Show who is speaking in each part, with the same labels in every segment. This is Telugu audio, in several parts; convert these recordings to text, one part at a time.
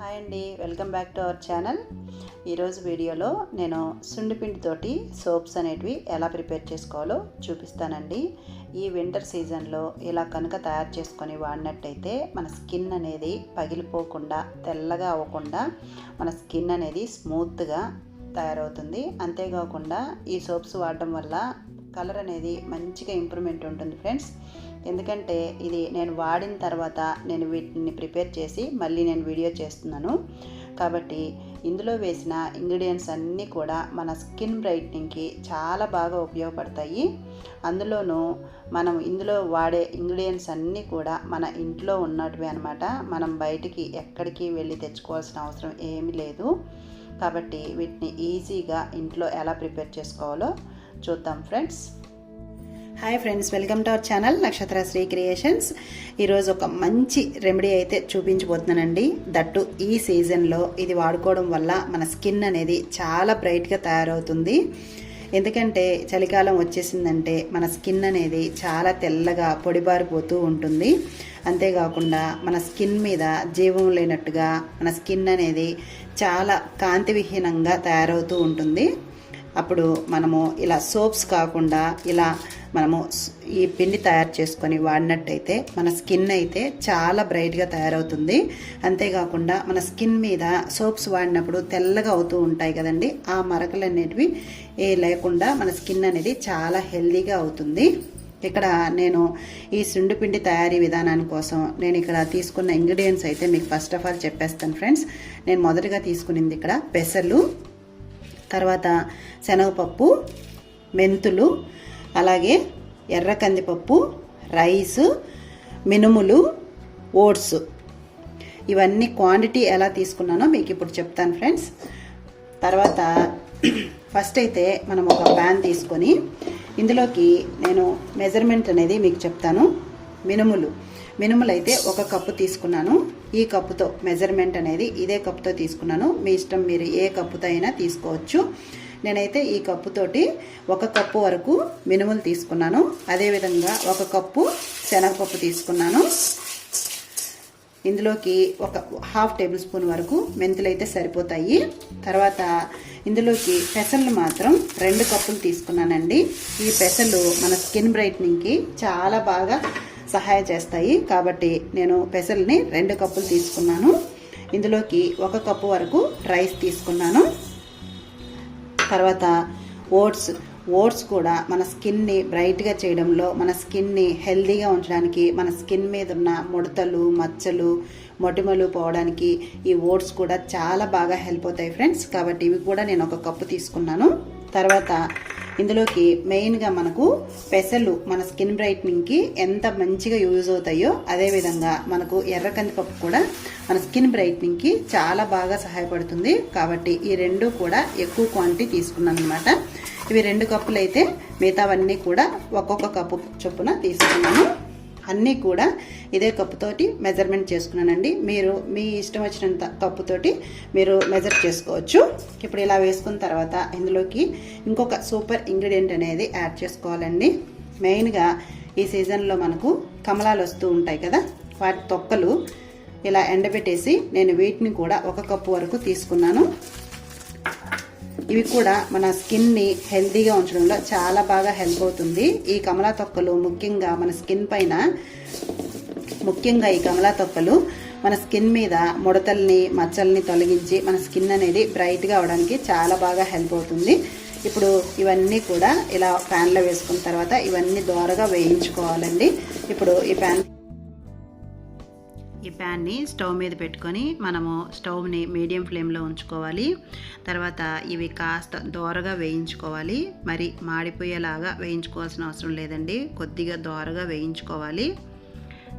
Speaker 1: హాయ్ అండి, welcome back to our channel. ఈరోజు వీడియోలో నేను సున్నిపిండితోటి సోప్స్ అనేటివి ఎలా ప్రిపేర్ చేసుకోవాలో చూపిస్తానండి. ఈ వింటర్ సీజన్లో ఇలా కనుక తయారు చేసుకొని వాడినట్టయితే మన స్కిన్ అనేది పగిలిపోకుండా, తెల్లగా అవ్వకుండా మన స్కిన్ అనేది స్మూత్గా తయారవుతుంది. అంతేకాకుండా ఈ సోప్స్ వాడడం వల్ల కలర్ అనేది మంచిగా ఇంప్రూవ్మెంట్ ఉంటుంది ఫ్రెండ్స్. ఎందుకంటే ఇది నేను వాడిన తర్వాత నేను వీటిని ప్రిపేర్ చేసి మళ్ళీ నేను వీడియో చేస్తున్నాను కాబట్టి ఇందులో వేసిన ఇంగ్రీడియంట్స్ అన్నీ కూడా మన స్కిన్ బ్రైట్నింగ్కి చాలా బాగా ఉపయోగపడతాయి. అందులోనూ మనం ఇందులో వాడే ఇంగ్రీడియంట్స్ అన్నీ కూడా మన ఇంట్లో ఉన్నటివి అన్నమాట. మనం బయటికి ఎక్కడికి వెళ్ళి తెచ్చుకోవాల్సిన అవసరం ఏమీ లేదు. కాబట్టి వీటిని ఈజీగా ఇంట్లో ఎలా ప్రిపేర్ చేసుకోవాలో చూద్దాం friends. Hi friends, welcome to our channel నక్షత్ర శ్రీ క్రియేషన్స్. ఈరోజు ఒక మంచి రెమెడీ అయితే చూపించబోతున్నానండి. దట్టు ఈ సీజన్లో ఇది వాడుకోవడం వల్ల మన స్కిన్ అనేది చాలా బ్రైట్గా తయారవుతుంది. ఎందుకంటే చలికాలం వచ్చేసిందంటే మన స్కిన్ అనేది చాలా తెల్లగా పొడిబారిపోతూ ఉంటుంది. అంతేకాకుండా మన స్కిన్ మీద జీవం లేనట్టుగా మన స్కిన్ అనేది చాలా కాంతివిహీనంగా తయారవుతూ ఉంటుంది. అప్పుడు మనము ఇలా సోప్స్ కాకుండా ఇలా మనము ఈ పిండి తయారు చేసుకొని వాడినట్టయితే మన స్కిన్ అయితే చాలా బ్రైట్గా తయారవుతుంది. అంతేకాకుండా మన స్కిన్ మీద సోప్స్ వాడినప్పుడు తెల్లగా అవుతూ ఉంటాయి కదండి, ఆ మరకలు అనేటివి లేకుండా మన స్కిన్ అనేది చాలా హెల్దీగా అవుతుంది. ఇక్కడ నేను ఈ సున్నిపిండి తయారీ విధానాని కోసం నేను ఇక్కడ తీసుకున్న ఇంగ్రీడియంట్స్ అయితే మీకు ఫస్ట్ ఆఫ్ ఆల్ చెప్పేస్తాను ఫ్రెండ్స్. నేను మొదటగా తీసుకునింది ఇక్కడ పెసలు, తర్వాత శనగపప్పు, మెంతులు, అలాగే ఎర్ర కందిపప్పు, రైసు, మినుములు, ఓట్స్. ఇవన్నీ క్వాంటిటీ ఎలా తీసుకున్నానో మీకు ఇప్పుడు చెప్తాను ఫ్రెండ్స్. తర్వాత ఫస్ట్ అయితే మనం ఒక ప్యాన్ తీసుకొని ఇందులోకి నేను మెజర్మెంట్ అనేది మీకు చెప్తాను. మినుములు అయితే 1 కప్పు తీసుకున్నాను. ఈ కప్పుతో మెజర్మెంట్ అనేది ఇదే కప్పుతో తీసుకున్నాను. మీ ఇష్టం, మీరు ఏ కప్పుతో అయినా తీసుకోవచ్చు. నేనైతే ఈ కప్పుతోటి 1 కప్పు వరకు మినుములు తీసుకున్నాను. అదేవిధంగా 1 కప్పు శనగపప్పు తీసుకున్నాను. ఇందులోకి ఒక 1/2 టేబుల్ స్పూన్ వరకు మెంతులు అయితే సరిపోతాయి. తర్వాత ఇందులోకి పెసలు మాత్రం 2 కప్పులు తీసుకున్నానండి. ఈ పెసలు మన స్కిన్ బ్రైట్నింగ్కి చాలా బాగా సహాయం చేస్తాయి కాబట్టి నేను పెసల్ని 2 కప్పులు తీసుకున్నాను. ఇందులోకి 1 కప్పు వరకు రైస్ తీసుకున్నాను. తర్వాత ఓట్స్ కూడా మన స్కిన్ని బ్రైట్గా చేయడంలో, మన స్కిన్ని హెల్దీగా ఉంచడానికి, మన స్కిన్ మీద ఉన్న ముడతలు, మచ్చలు, మొటిమలు పోవడానికి ఈ ఓట్స్ కూడా చాలా బాగా హెల్ప్ అవుతాయి ఫ్రెండ్స్. కాబట్టి ఇవి కూడా నేను 1 కప్పు తీసుకున్నాను. తర్వాత ఇందులోకి మెయిన్గా మనకు పెసలు మన స్కిన్ బ్రైట్నింగ్కి ఎంత మంచిగా యూజ్ అవుతాయో అదేవిధంగా మనకు ఎర్ర కందిపప్పు కూడా మన స్కిన్ బ్రైట్నింగ్కి చాలా బాగా సహాయపడుతుంది. కాబట్టి ఈ 2 కూడా ఎక్కువ క్వాంటిటీ తీసుకున్నాను అనమాట. ఇవి 2 కప్పులు అయితే మిగతావన్నీ కూడా ఒక్కొక్క కప్పు చొప్పున తీసుకున్నాను. అన్నీ కూడా ఇదే కప్పుతోటి మెజర్మెంట్ చేసుకున్నానండి. మీరు మీ ఇష్టం వచ్చినంత కప్పుతోటి మీరు మెజర్ చేసుకోవచ్చు. ఇప్పుడు ఇలా వేసుకున్న తర్వాత ఇందులోకి ఇంకొక సూపర్ ఇంగ్రీడియంట్ అనేది యాడ్ చేసుకోవాలండి. మెయిన్గా ఈ సీజన్లో మనకు కమలాలు వస్తూ ఉంటాయి కదా, వాటి తొక్కలు ఇలా ఎండబెట్టేసి నేను వీటిని కూడా 1 కప్పు వరకు తీసుకున్నాను. ఇవి కూడా మన స్కిన్ని హెల్తీగా ఉంచడంలో చాలా బాగా హెల్ప్ అవుతుంది. ఈ కమలా తొక్కలు ముఖ్యంగా మన స్కిన్ పైన, ఈ కమలా తొక్కలు మన స్కిన్ మీద ముడతల్ని, మచ్చల్ని తొలగించి మన స్కిన్ అనేది బ్రైట్గా అవడానికి చాలా బాగా హెల్ప్ అవుతుంది. ఇప్పుడు ఇవన్నీ కూడా ఇలా ప్యాన్లో వేసుకున్న తర్వాత ఇవన్నీ దోరగా వేయించుకోవాలండి. ఇప్పుడు ఈ ప్యాన్ని స్టవ్ మీద పెట్టుకొని మనము స్టవ్ని మీడియం ఫ్లేమ్లో ఉంచుకోవాలి. తర్వాత ఇవి కాస్త దోరగా వేయించుకోవాలి. మరి మాడిపోయేలాగా వేయించుకోవాల్సిన అవసరం లేదండి, కొద్దిగా దోరగా వేయించుకోవాలి.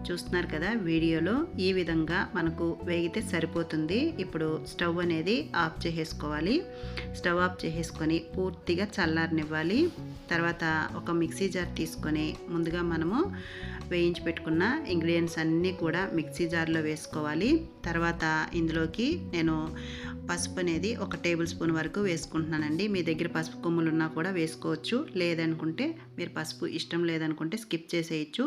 Speaker 1: చూస్తున్నారు కదా వీడియోలో, ఈ విధంగా మనకు వేగితే సరిపోతుంది. ఇప్పుడు స్టవ్ అనేది ఆఫ్ చేసేసుకోవాలి. స్టవ్ ఆఫ్ చేసేసుకొని పూర్తిగా చల్లారనివ్వాలి. తర్వాత ఒక మిక్సీ జార్ తీసుకొని ముందుగా మనము వేయించి పెట్టుకున్న ఇంగ్రీడియంట్స్ అన్నీ కూడా మిక్సీ జార్లో వేసుకోవాలి. తర్వాత ఇందులోకి నేను పసుపు అనేది 1 టేబుల్ స్పూన్ వరకు వేసుకుంటున్నానండి. మీ దగ్గర పసుపు కొమ్ములు ఉన్నా కూడా వేసుకోవచ్చు, లేదనుకుంటే మీరు పసుపు ఇష్టం లేదనుకుంటే స్కిప్ చేసేయచ్చు.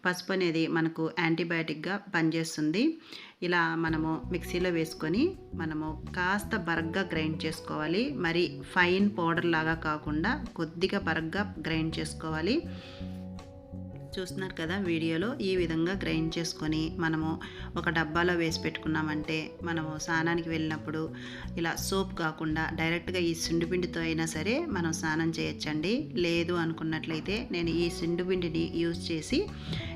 Speaker 1: పసుపు అనేది మనకు యాంటీబయాటిక్గా పనిచేస్తుంది. ఇలా మనము మిక్సీలో వేసుకొని మనము కాస్త బరగ్గా గ్రైండ్ చేసుకోవాలి. మరి ఫైన్ పౌడర్ లాగా కాకుండా కొద్దిగా బరగ్గా గ్రైండ్ చేసుకోవాలి. చూస్తున్నారు కదా వీడియోలో, ఈ విధంగా గ్రైండ్ చేసుకొని మనము ఒక డబ్బాలో వేసి పెట్టుకున్నామంటే మనము స్నానానికి వెళ్ళినప్పుడు ఇలా సోప్ కాకుండా డైరెక్ట్గా ఈ సున్నిపిండితో అయినా సరే మనం స్నానం చేయొచ్చండి. లేదు అనుకున్నట్లయితే నేను ఈ సున్నిపిండిని యూజ్ చేసి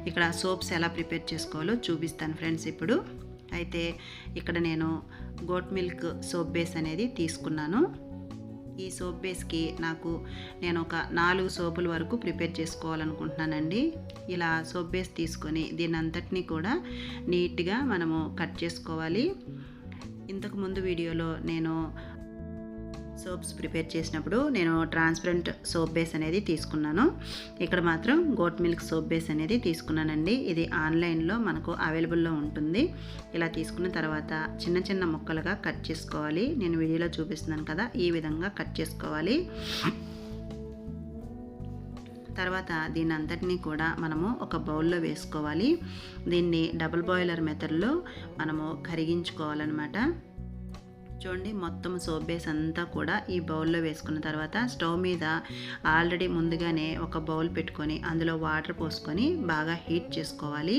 Speaker 1: ఇక్కడ సోప్స్ ఎలా ప్రిపేర్ చేసుకోవాలో చూపిస్తాను ఫ్రెండ్స్. ఇప్పుడు అయితే ఇక్కడ నేను గోట్ మిల్క్ సోప్ బేస్ అనేది తీసుకున్నాను. ఈ సోప్ బేస్కి నేను ఒక 4 సోపుల వరకు ప్రిపేర్ చేసుకోవాలనుకుంటున్నానండి. ఇలా సోప్ బేస్ తీసుకొని దీని అంతటినీ కూడా నీట్గా మనము కట్ చేసుకోవాలి. ఇంతకుముందు వీడియోలో నేను సోప్స్ ప్రిపేర్ చేసినప్పుడు నేను ట్రాన్స్పరెంట్ సోప్ బేస్ అనేది తీసుకున్నాను. ఇక్కడ మాత్రం గోట్ మిల్క్ సోప్ బేస్ అనేది తీసుకున్నానండి. ఇది ఆన్లైన్లో మనకు అవైలబుల్లో ఉంటుంది. ఇలా తీసుకున్న తర్వాత చిన్న చిన్న ముక్కలుగా కట్ చేసుకోవాలి. నేను వీడియోలో చూపిస్తున్నాను కదా, ఈ విధంగా కట్ చేసుకోవాలి. తర్వాత దీని అంతటినీ కూడా మనము ఒక బౌల్లో వేసుకోవాలి. దీన్ని డబుల్ బాయిలర్ మెథడ్లో మనము కరిగించుకోవాలన్నమాట. చూడండి, మొత్తం సోప్ బేస్ అంతా కూడా ఈ బౌల్లో వేసుకున్న తర్వాత స్టవ్ మీద ఆల్రెడీ ముందుగానే ఒక బౌల్ పెట్టుకొని అందులో వాటర్ పోసుకొని బాగా హీట్ చేసుకోవాలి.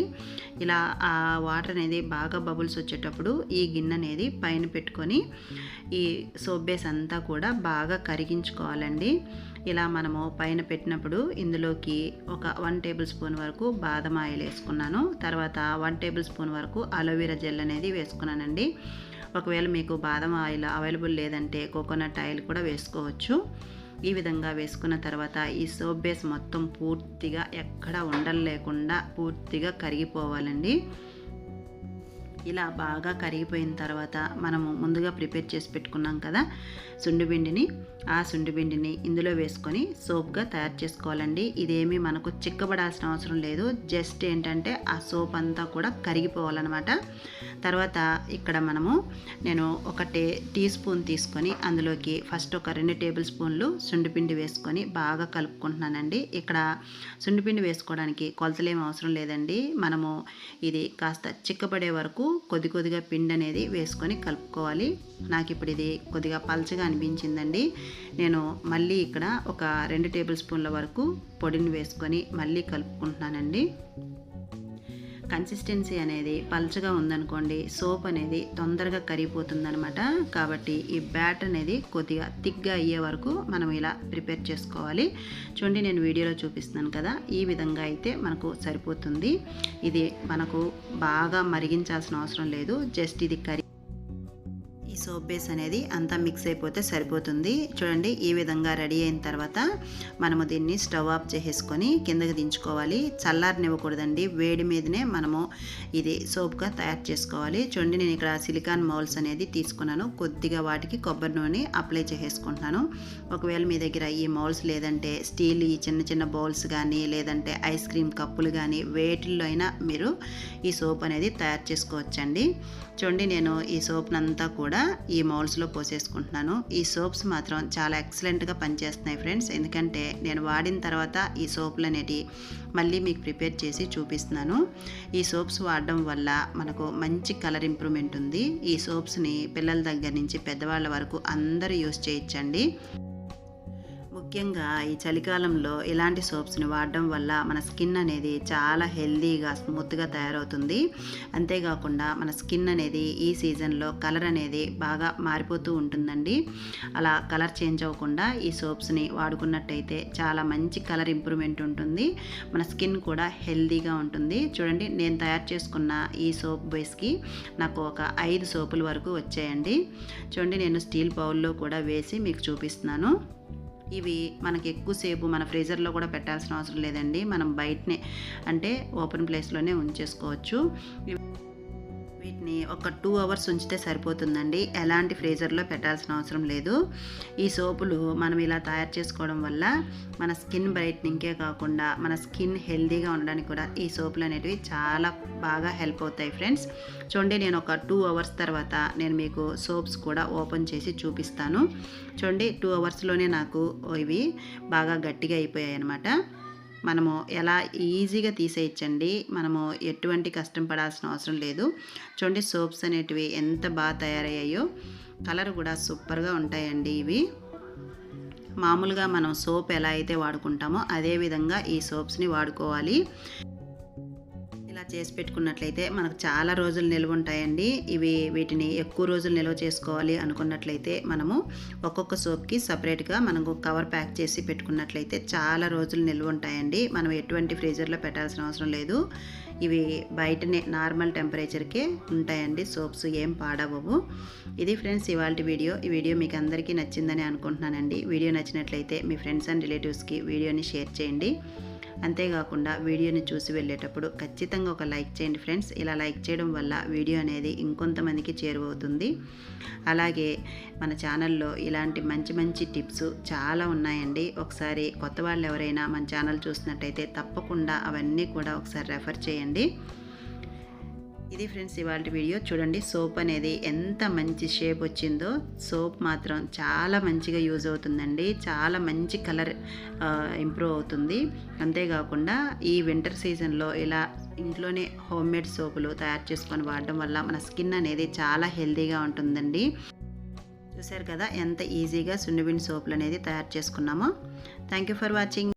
Speaker 1: ఇలా ఆ వాటర్ అనేది బాగా బబుల్స్ వచ్చేటప్పుడు ఈ గిన్నె అనేది పైన పెట్టుకొని ఈ సోప్ బేస్ అంతా కూడా బాగా కరిగించుకోవాలండి. ఇలా మనము పైన పెట్టినప్పుడు ఇందులోకి ఒక 1 టేబుల్ స్పూన్ వరకు బాదం ఆయిల్ వేసుకున్నాను. తర్వాత 1 టేబుల్ స్పూన్ వరకు అలోవెరా జెల్ అనేది వేసుకున్నానండి. ఒకవేళ మీకు బాదం ఆయిల్ అవైలబుల్ లేదంటే కోకోనట్ ఆయిల్ కూడా వేసుకోవచ్చు. ఈ విధంగా వేసుకున్న తర్వాత ఈ సోప్ బేస్ మొత్తం పూర్తిగా ఎక్కడ ఉండలు లేకుండా పూర్తిగా కరిగిపోవాలండి. ఇలా బాగా కరిగిపోయిన తర్వాత మనము ముందుగా ప్రిపేర్ చేసి పెట్టుకున్నాం కదా సుండిపిండిని, ఆ సుండిపిండిని ఇందులో వేసుకొని సోప్గా తయారు చేసుకోవాలండి. ఇదేమీ మనకు చిక్కబడాల్సిన అవసరం లేదు. జస్ట్ ఏంటంటే ఆ సోప్ అంతా కూడా కరిగిపోవాలన్నమాట. తర్వాత ఇక్కడ నేను ఒక టీ స్పూన్ తీసుకొని అందులోకి ఫస్ట్ ఒక 2 టేబుల్ స్పూన్లు సుండిపిండి వేసుకొని బాగా కలుపుకుంటున్నానండి. ఇక్కడ సుండిపిండి వేసుకోవడానికి కొలతలేం అవసరం లేదండి. మనము ఇది కాస్త చిక్కబడే వరకు కొద్దిగా పిండి అనేది వేసుకొని కలుపుకోవాలి. నాకు ఇప్పుడు ఇది కొద్దిగా పల్చగా అనిపించిందండి. నేను మళ్ళీ ఇక్కడ ఒక 2 టేబుల్ స్పూన్ల వరకు పొడిని వేసుకొని మళ్ళీ కలుపుకుంటున్నానండి. కన్సిస్టెన్సీ అనేది పల్చగా ఉందనుకోండి సోప్ అనేది తొందరగా కరిగిపోతుందనమాట. కాబట్టి ఈ బ్యాటర్ అనేది కొద్దిగా థిక్గా అయ్యే వరకు మనం ఇలా ప్రిపేర్ చేసుకోవాలి. చూడండి, నేను వీడియోలో చూపిస్తున్నాను కదా, ఈ విధంగా అయితే మనకు సరిపోతుంది. ఇది మనకు బాగా మరిగించాల్సిన అవసరం లేదు. జస్ట్ ఇది ఈ సోప్ బేస్ అనేది అంతా మిక్స్ అయిపోతే సరిపోతుంది. చూడండి, ఈ విధంగా రెడీ అయిన తర్వాత మనము దీన్ని స్టవ్ ఆఫ్ చేసేసుకొని కిందకి దించుకోవాలి. చల్లారనివ్వకూడదండి, వేడి మీదనే మనము ఇది సోప్గా తయారు చేసుకోవాలి. చూడండి, నేను ఇక్కడ సిలికాన్ మౌల్స్ అనేది తీసుకున్నాను. కొద్దిగా వాటికి కొబ్బరి నూనె అప్లై చేసేసుకుంటున్నాను. ఒకవేళ మీ దగ్గర ఈ మౌల్స్ లేదంటే స్టీల్ ఈ చిన్న బౌల్స్ కానీ లేదంటే ఐస్ క్రీమ్ కప్పులు కానీ వేటిల్లో అయినా మీరు ఈ సోప్ అనేది తయారు చేసుకోవచ్చండి. చూడండి, నేను ఈ సోప్నంతా కూడా ఈ మౌల్స్లో పోసేసుకుంటున్నాను. ఈ సోప్స్ మాత్రం చాలా ఎక్సలెంట్గా పనిచేస్తున్నాయి ఫ్రెండ్స్. ఎందుకంటే నేను వాడిన తర్వాత ఈ సోపులు అనేటివి మళ్ళీ మీకు ప్రిపేర్ చేసి చూపిస్తున్నాను. ఈ సోప్స్ వాడడం వల్ల మనకు మంచి కలర్ ఇంప్రూవ్మెంట్ ఉంది. ఈ సోప్స్ని పిల్లల దగ్గర నుంచి పెద్దవాళ్ళ వరకు అందరూ యూస్ చేయొచ్చండి. ముఖ్యంగా ఈ చలికాలంలో ఇలాంటి సోప్స్ని వాడడం వల్ల మన స్కిన్ అనేది చాలా హెల్దీగా స్మూత్గా తయారవుతుంది. అంతేకాకుండా మన స్కిన్ అనేది ఈ సీజన్లో కలర్ అనేది బాగా మారిపోతూ ఉంటుందండి. అలా కలర్ చేంజ్ అవ్వకుండా ఈ సోప్స్ని వాడుకున్నట్టయితే చాలా మంచి కలర్ ఇంప్రూవ్మెంట్ ఉంటుంది. మన స్కిన్ కూడా హెల్దీగా ఉంటుంది. చూడండి, నేను తయారు చేసుకున్న ఈ సోప్ బేస్కి నాకు ఒక 5 సోపుల వరకు వచ్చాయండి. చూడండి, నేను స్టీల్ బౌల్లో కూడా వేసి మీకు చూపిస్తున్నాను. ఇవి మనకి ఎక్కువసేపు మన ఫ్రీజర్లో కూడా పెట్టాల్సిన అవసరం లేదండి. మనం బయటనే అంటే ఓపెన్ ప్లేస్లోనే ఉంచేసుకోవచ్చు. వీటిని ఒక 2 అవర్స్ ఉంచితే సరిపోతుందండి. ఎలాంటి ఫ్రీజర్లో పెట్టాల్సిన అవసరం లేదు. ఈ సోపులు మనం ఇలా తయారు చేసుకోవడం వల్ల మన స్కిన్ బ్రైట్నింగ్కే కాకుండా మన స్కిన్ హెల్దీగా ఉండడానికి కూడా ఈ సోపులు అనేటివి చాలా బాగా హెల్ప్ అవుతాయి ఫ్రెండ్స్. చూడండి, నేను ఒక 2 అవర్స్ తర్వాత నేను మీకు సోప్స్ కూడా ఓపెన్ చేసి చూపిస్తాను. చూడండి, 2 అవర్స్లోనే నాకు ఇవి బాగా గట్టిగా అయిపోయాయి అన్నమాట. మనము ఎలా ఈజీగా తీసేయచ్చండి. మనము ఎటువంటి కష్టం పడాల్సిన అవసరం లేదు. చూడండి సోప్స్ అనేటివి ఎంత బాగా తయారయ్యాయో, కలర్ కూడా సూపర్గా ఉంటాయండి. ఇవి మామూలుగా మనం సోప్ ఎలా అయితే వాడుకుంటామో అదే విధంగా ఈ సోప్స్ని వాడుకోవాలి. ఇలా చేసి పెట్టుకున్నట్లయితే మనకు చాలా రోజులు నిల్వ ఉంటాయండి. వీటిని ఎక్కువ రోజులు నిల్వ చేసుకోవాలి అనుకున్నట్లయితే మనము ఒక్కొక్క సోప్కి సపరేట్గా మనకు కవర్ ప్యాక్ చేసి పెట్టుకున్నట్లయితే చాలా రోజులు నిల్వ ఉంటాయండి. మనం ఎటువంటి ఫ్రీజర్లో పెట్టాల్సిన అవసరం లేదు. ఇవి బయటనే నార్మల్ టెంపరేచర్కే ఉంటాయండి. సోప్స్ ఏం పాడవవు. ఇది ఫ్రెండ్స్ ఇవాళ వీడియో. ఈ వీడియో మీకు అందరికీ నచ్చిందని అనుకుంటున్నానండి. వీడియో నచ్చినట్లయితే మీ ఫ్రెండ్స్ అండ్ రిలేటివ్స్కి వీడియోని షేర్ చేయండి. అంతేకాకుండా వీడియోని చూసి వెళ్ళేటప్పుడు ఖచ్చితంగా ఒక లైక్ చేయండి ఫ్రెండ్స్. ఇలా లైక్ చేయడం వల్ల వీడియో అనేది ఇంకొంతమందికి చేరువవుతుంది. అలాగే మన ఛానల్లో ఇలాంటి మంచి మంచి టిప్స్ చాలా ఉన్నాయండి. ఒకసారి కొత్త వాళ్ళు ఎవరైనా మన ఛానల్ చూసినట్టయితే తప్పకుండా అవన్నీ కూడా ఒకసారి రెఫర్ చేయండి. ఇది ఫ్రెండ్స్ ఇవాళ వీడియో. చూడండి సోప్ అనేది ఎంత మంచి షేప్ వచ్చిందో. సోప్ మాత్రం చాలా మంచిగా యూజ్ అవుతుందండి. చాలా మంచి కలర్ ఇంప్రూవ్ అవుతుంది. అంతేకాకుండా ఈ వింటర్ సీజన్లో ఇలా ఇంట్లోనే హోమ్మేడ్ సోపులు తయారు చేసుకొని వాడడం వల్ల మన స్కిన్ అనేది చాలా హెల్తీగా ఉంటుందండి. చూసారు కదా ఎంత ఈజీగా సున్నిపిండి సోపులు అనేది తయారు చేసుకున్నామో. Thank you for watching.